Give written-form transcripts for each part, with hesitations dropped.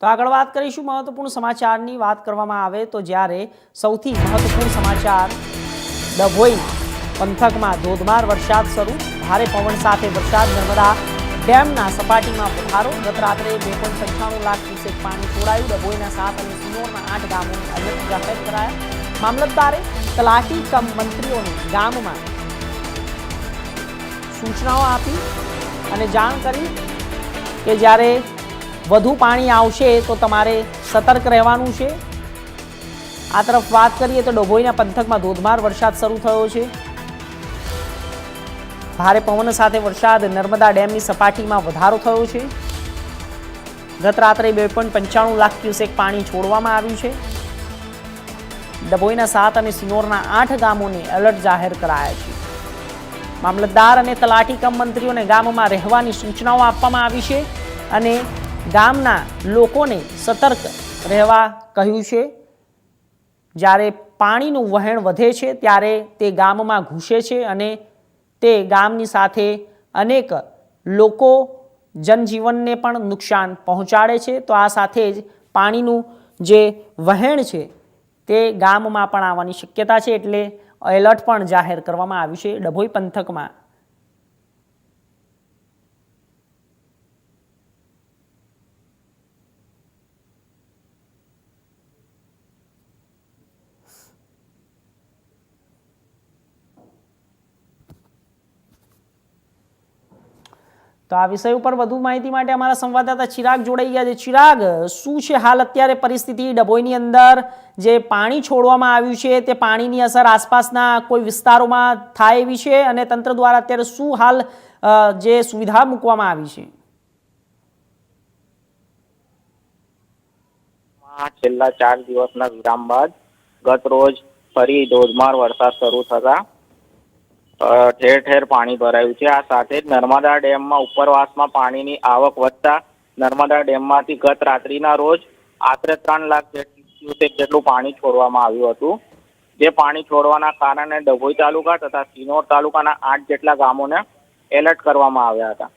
તો આગળ વાત કરીશું મહત્વપૂર્ણ સમાચારની વાત કરવામાં આવે તો જ્યારે સૌથી મહત્વપૂર્ણ સમાચાર ડભોઈ પંથકમાં ધોધમાર વરસાદ શરૂ, ભારે પવન સાથે વરસાદ, નર્મદા ડેમના સપાટીમાં વધારો, ગત રાત્રે 2.95 લાખ ક્યુસેક પાણી છોડાયું, ડભોઈના 7 અને સિનોરના 8 ગામોને એલર્ટ જાહેર કરાયા, મામલતદારે તલાટી કમ મંત્રીઓને ગામમાં સૂચનાઓ આપી અને જાણ કરી કે જ્યારે વધુ પાણી આવશે તો તમારે સતર્ક રહેવાનું છે। આ તરફ વાત કરીએ તો ડભોઈના પંથકમાં ધોધમાર વરસાદ શરૂ થયો છે, ભારે પવન સાથે વરસાદ, નર્મદા ડેમની સપાટીમાં વધારો થયો છે, ગત રાત્રે 2.95 લાખ ક્યુસેક પાણી છોડવામાં આવ્યું છે, ડભોઈના 7 અને સિનોરના 8 ગામોને એલર્ટ જાહેર કરાયા છે, મામલતદાર અને તલાટી કમ મંત્રીઓને ગામમાં રહેવાની સૂચનાઓ આપવામાં આવી છે અને ગામના લોકોને સતર્ક રહેવા કહ્યું છે। જ્યારે પાણીનું વહેણ વધે છે ત્યારે તે ગામમાં ઘૂસે છે અને તે ગામની સાથે અનેક લોકો જનજીવનને પણ નુકસાન પહોંચાડે છે। તો આ સાથે જ પાણીનું જે વહેણ છે તે ગામમાં પણ આવવાની શક્યતા છે, એટલે એલર્ટ પણ જાહેર કરવામાં આવ્યું છે ડભોઈ પંથકમાં। તો આ વિષય ઉપર વધુ માહિતી માટે અમારા સંવાદદાતા ચિરાગ જોડાઈ ગયા છે। ચિરાગ, શું છે હાલ અત્યારે પરિસ્થિતિ ડભોઈની અંદર? જે પાણી છોડવામાં આવ્યું છે તે પાણીની અસર આસપાસના કોઈ વિસ્તારોમાં થાય એવી છે અને તંત્ર દ્વારા અત્યારે શું હાલ જે સુવિધા મૂકવામાં આવી છે? છેલ્લા 4 દિવસના વિરામ બાદ ગત રોજ ફરી ધોધમાર વરસાદ શરૂ થતા ઠેર ઠેર પાણી ભરાયું છે। આ સાથે જ નર્મદા ડેમમાં ઉપરવાસમાં પાણીની આવક વધતા નર્મદા ડેમમાંથી ગત રાત્રિના રોજ આશરે 3 લાખ ક્યુસેક જેટલું પાણી છોડવામાં આવ્યું હતું, જે પાણી છોડવાના કારણે ડભોઈ તાલુકા તથા સિનોર તાલુકાના 8 જેટલા ગામોને એલર્ટ કરવામાં આવ્યા હતા।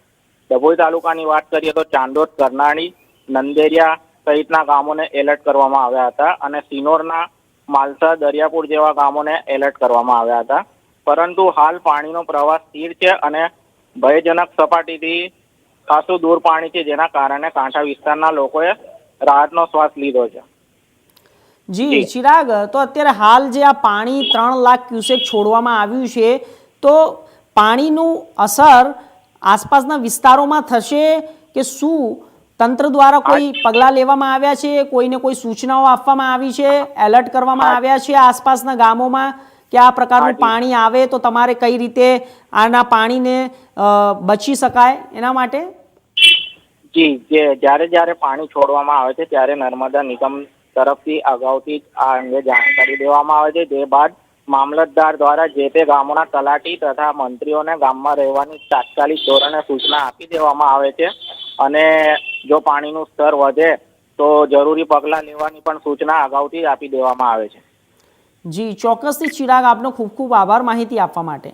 ડભોઈ તાલુકાની વાત કરીએ તો ચાંદોદ, કરનાળી, નંદેરિયા સહિતના ગામોને એલર્ટ કરવામાં આવ્યા હતા અને સિનોરના માલસા, દરિયાપુર જેવા ગામોને એલર્ટ કરવામાં આવ્યા હતા, પરંતુ હાલ પાણીનો પ્રવાહ સ્થિર છે અને ભયજનક સપાટીથી ખાસું દૂર પાણી છે, જેના કારણે કાંઠા વિસ્તારના લોકોએ રાહતનો શ્વાસ લીધો છે। જી ચિરાગ, તો અત્યારે હાલ જે આ પાણી 3 લાખ ક્યુસેક છોડવામાં આવ્યું છે તો પાણીનું અસર આસપાસના વિસ્તારોમાં થશે કે શું? તંત્ર દ્વારા કોઈ પગલાં લેવામાં આવ્યા છે? કોઈને કોઈ સૂચનાઓ આપવામાં આવી છે? એલર્ટ કરવામાં આવ્યા છે આસપાસના ગામોમાં કે આ પ્રકારનું પાણી આવે તો તમારે કઈ રીતે આના પાણીને બચી શકાય એના માટે? જી, જ્યારે પાણી છોડવામાં આવે છે ત્યારે નર્મદા નિગમ તરફથી અગાઉથી આ અંગે જાણકારી દેવામાં આવે છે, જે બાદ મામલતદાર દ્વારા જે તે ગામોના તલાટી તથા મંત્રીઓને ગામમાં રહેવાની તાત્કાલિક ધોરણે સૂચના આપી દેવામાં આવે છે અને જો પાણીનું સ્તર વધે તો જરૂરી પગલાં લેવાની પણ સૂચના અગાઉથી આપી દેવામાં આવે છે। જી ચોક્કસથી ચિરાગ, આપનો ખૂબ ખૂબ આભાર માહિતી આપવા માટે।